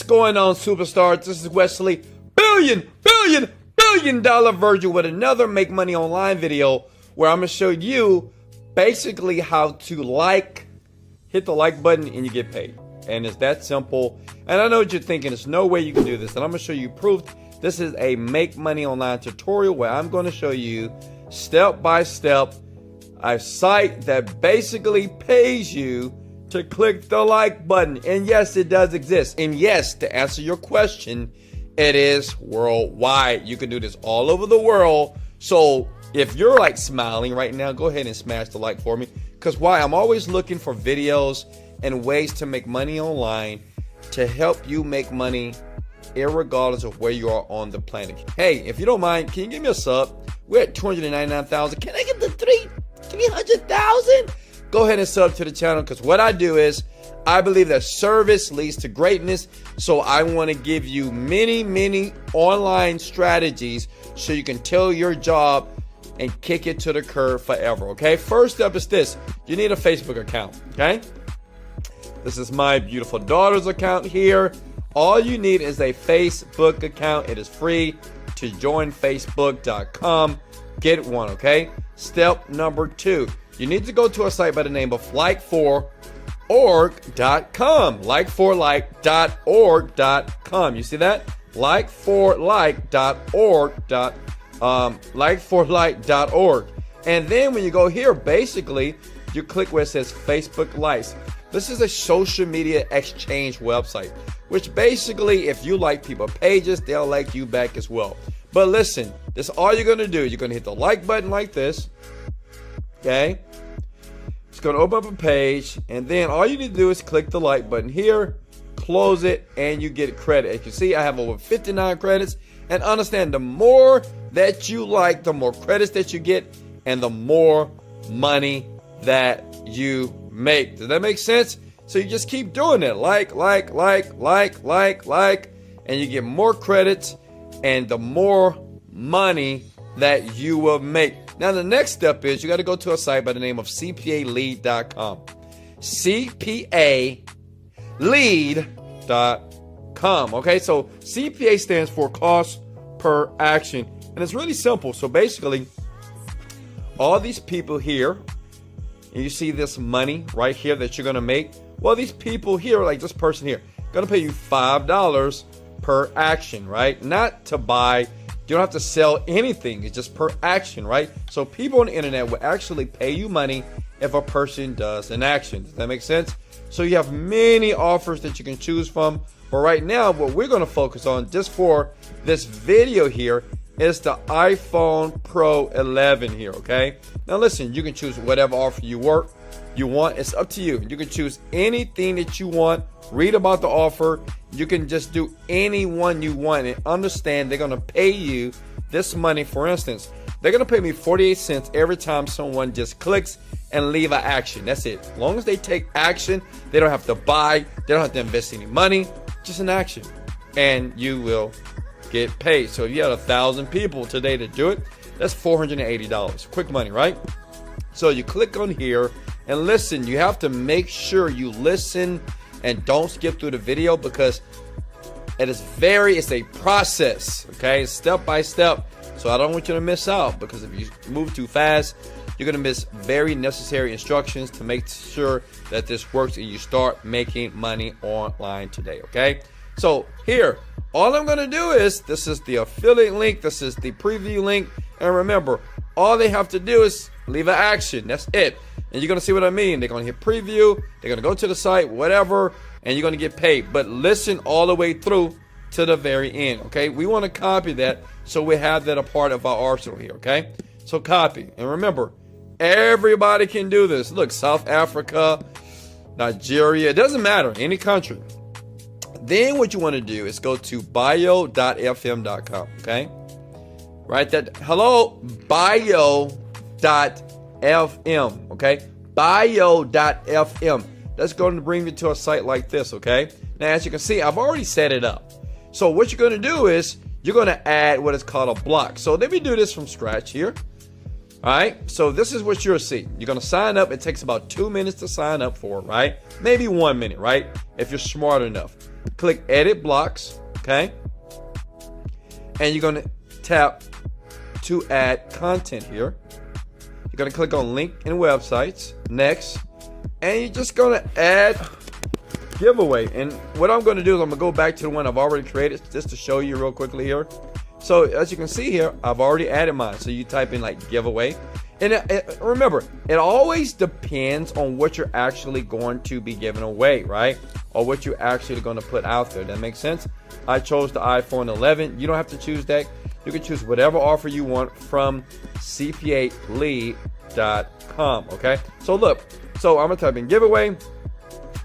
going on, superstars? This is Wesley billion dollar Virgin with another Make Money Online video where I'm going to show you basically how to hit the like button and you get paid. And it's that simple. And I know what you're thinking, there's no way you can do this. And I'm going to show you proof. This is a Make Money Online tutorial where I'm going to show you step by step a site that basically pays you to click the like button. And yes, it does exist. And yes, to answer your question, it is worldwide. You can do this all over the world. So if you're like smiling right now, go ahead and smash the like for me. Because why? I'm always looking for videos and ways to make money online to help you make money irregardless of where you are on the planet. Hey, if you don't mind, can you give me a sub? We're at 299,000. Can I get the 300,000? Go ahead and sub to the channel, because what I do is I believe that service leads to greatness. So I want to give you many online strategies so you can tell your job and kick it to the curb forever. Okay, first step is this: you need a Facebook account. Okay, this is my beautiful daughter's account here. All you need is a Facebook account. It is free to join facebook.com. Get one. Okay, step number 2, you need to go to a site by the name of like4like.com. like4like.org.com. You see that? like4like.org. And then when you go here, basically you click where it says Facebook Likes. This is a social media exchange website, which basically if you like people's pages, they'll like you back as well. But listen, this is all you're going to do. You're going to hit the like button like this. Okay, it's going to open up a page, and then all you need to do is click the like button here, close it, and you get credit. As you can see, I have over 59 credits. And understand, the more that you like, the more credits that you get, and the more money that you make. Does that make sense? So you just keep doing it. Like, and you get more credits and the more money that you will make. Now, the next step is you got to go to a site by the name of CPAlead.com. CPAlead.com. Okay, so CPA stands for cost per action. And it's really simple. So basically, all these people here, and you see this money right here that you're going to make. Well, these people here, like this person here, going to pay you $5 per action, right? Not to buy. You don't have to sell anything. It's just per action, right? So people on the internet will actually pay you money if a person does an action. Does that make sense? So you have many offers that you can choose from. But right now, what we're going to focus on just for this video here is the iPhone Pro 11 here, okay? Now listen, you can choose whatever offer you want. It's up to you. You can choose anything that you want. Read about the offer. You can just do any one you want, and understand they're going to pay you this money. For instance, they're going to pay me 48 cents every time someone just clicks and leave an action. That's it. As long as they take action, they don't have to buy, they don't have to invest any money, just an action, and you will get paid. So if you had 1,000 people today to do it, that's $480. Quick money, right? So you click on here and listen. You have to make sure you listen and don't skip through the video, because it's a process, okay? Step by step. So I don't want you to miss out, because if you move too fast, you're going to miss very necessary instructions to make sure that this works and you start making money online today, okay? So here, all I'm going to do is, this is the affiliate link, this is the preview link, and remember, all they have to do is leave an action. That's it. And you're going to see what I mean. They're going to hit preview, they're going to go to the site, whatever, and you're going to get paid. But listen all the way through to the very end, okay? We want to copy that so we have that a part of our arsenal here, okay? So copy. And remember, everybody can do this. Look, South Africa, Nigeria, it doesn't matter, any country. Then what you want to do is go to bio.fm.com, okay? Write that, hello, bio.fm, okay? Bio.fm. That's going to bring you to a site like this, okay? Now, as you can see, I've already set it up. So what you're going to do is you're going to add what is called a block. So let me do this from scratch here. All right, so this is what you'll see. You're going to sign up. It takes about 2 minutes to sign up for, right? Maybe 1 minute, right? If you're smart enough. click edit blocks, okay? And you're going to tap to add content here. You're going to click on link in websites, next, and you're just going to add giveaway. And what I'm going to do is I'm going to go back to the one I've already created just to show you real quickly here. So as you can see here, I've already added mine. So you type in like giveaway. And remember, it always depends on what you're actually going to be giving away, right? Or what you're actually going to put out there. That makes sense? I chose the iPhone 11. You don't have to choose that. You can choose whatever offer you want from cpalead.com, okay? So look, so I'm going to type in giveaway.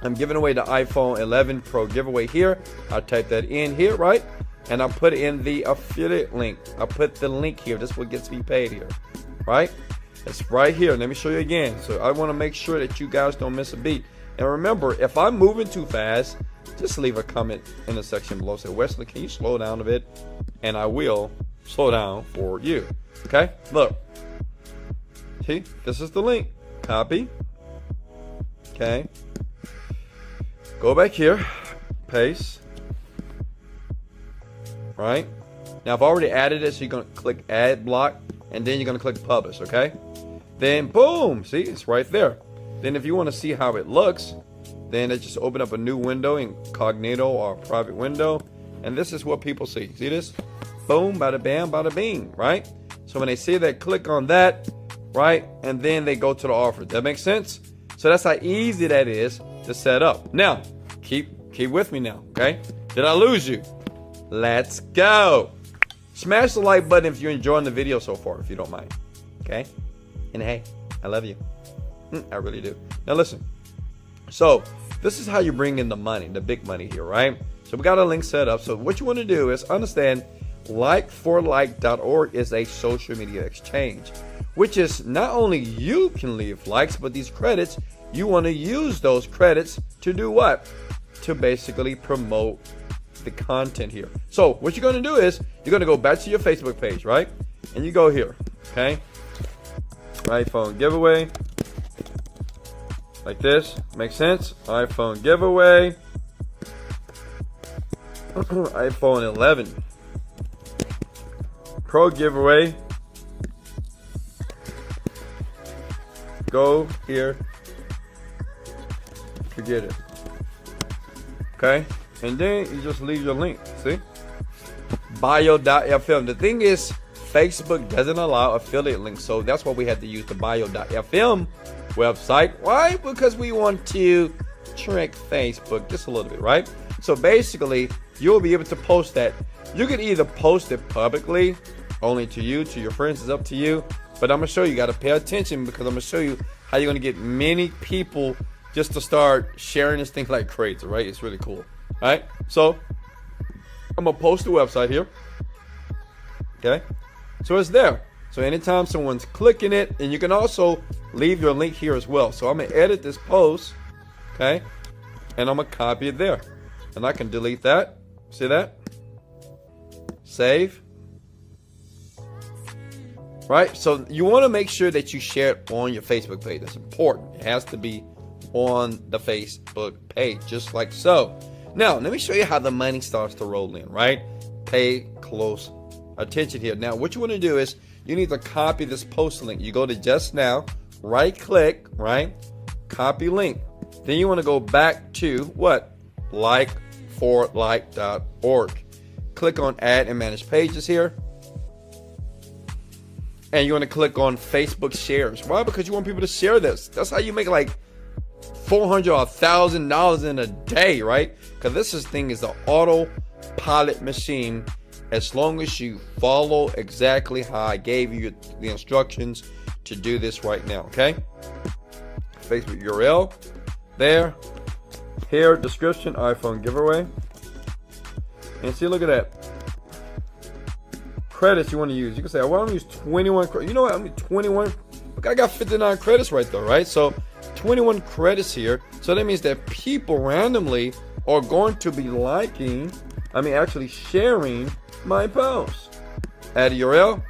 I'm giving away the iPhone 11 Pro giveaway here. I'll type that in here, right? And I'll put in the affiliate link. I'll put the link here. This is what gets me paid here, right? It's right here. Let me show you again. So I want to make sure that you guys don't miss a beat. And remember, if I'm moving too fast, just leave a comment in the section below. Say, Wesley, can you slow down a bit? And I will slow down for you. Okay? Look. See, this is the link. Copy. Okay. Go back here. Paste. Right? Now, I've already added it, so you're going to click add block, and then you're going to click publish, okay? Then, boom, see, it's right there. Then if you want to see how it looks, then it just open up a new window, incognito or private window, and this is what people see. See this? Boom, bada bam, bada bing, right? So when they see that, click on that, right? And then they go to the offer. That makes sense? So that's how easy that is to set up. Now, keep with me now, okay? Did I lose you? Let's go. Smash the like button if you're enjoying the video so far, if you don't mind. Okay? And hey, I love you. I really do. Now listen. So this is how you bring in the money, the big money here, right? So we got a link set up. So what you want to do is understand likeforlike.org is a social media exchange, which is not only you can leave likes, but these credits, you want to use those credits to do what? To basically promote the content here. So what you're going to do is you're going to go back to your Facebook page, right? And you go here, okay? iPhone giveaway. Like this. Makes sense? iPhone giveaway. iPhone 11 Pro giveaway. Go here. Forget it. Okay? And then you just leave your link. See? Bio.fm. The thing is, Facebook doesn't allow affiliate links, so that's why we had to use the bio.fm website. Why? Because we want to trick Facebook just a little bit, right? So basically, you'll be able to post that. You can either post it publicly, only to you, to your friends, it's up to you. But I'm going to show you, you got to pay attention, because I'm going to show you how you're going to get many people just to start sharing this thing like crazy, right? It's really cool. All right, so I'm going to post the website here. Okay, so it's there. So anytime someone's clicking it, and you can also leave your link here as well. So I'm going to edit this post, okay, and I'm going to copy it there. And I can delete that. See that? Save. Right, so you want to make sure that you share it on your Facebook page. That's important. It has to be on the Facebook page, just like so. Now, let me show you how the money starts to roll in, right? Pay close attention here. Now, what you want to do is you need to copy this post link. You go to just now, right click, right? Copy link. Then you want to go back to what? Likeforlike.org. Click on add and manage pages here. And you want to click on Facebook shares. Why? Because you want people to share this. That's how you make like $400 or $1,000 in a day, right? Because this thing is an autopilot machine. As long as you follow exactly how I gave you the instructions to do this right now, okay? Facebook URL there. Here, description, iPhone giveaway. And see, look at that. Credits you want to use. You can say, well, I'm going to use 21 credits. You know what? I'm going to use 21. Look, I got 59 credits right there, right? So 21 credits here. So that means that people randomly are going to be actually sharing my post. Add a URL.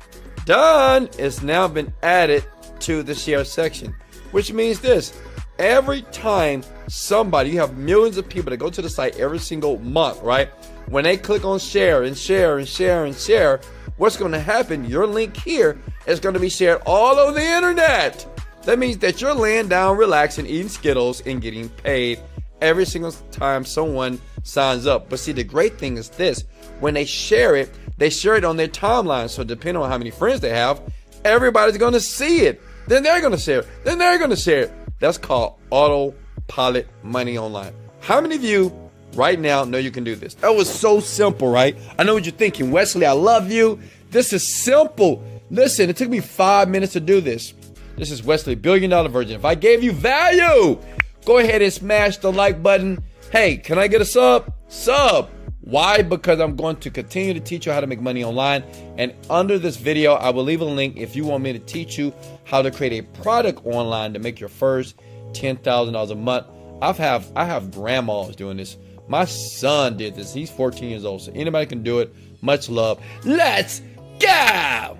Done. It's now been added to the share section, which means this. Every time somebody, you have millions of people that go to the site every single month, right? When they click on share and share and share and share, what's going to happen? Your link here is going to be shared all over the internet. That means that you're laying down, relaxing, eating Skittles, and getting paid every single time someone signs up. But see, the great thing is this: when they share it on their timeline. So depending on how many friends they have, everybody's going to see it. Then they're going to share it. Then they're going to share it. That's called autopilot money online. How many of you right now know you can do this? That was so simple, right? I know what you're thinking. Wesley, I love you. This is simple. Listen, it took me 5 minutes to do this. This is Wesley, $1 Billion Virgin. If I gave you value, go ahead and smash the like button. Hey, can I get a sub? Sub. Why? Because I'm going to continue to teach you how to make money online. And under this video, I will leave a link if you want me to teach you how to create a product online to make your first $10,000 a month. I have grandmas doing this. My son did this. He's 14 years old. So anybody can do it. Much love. Let's go.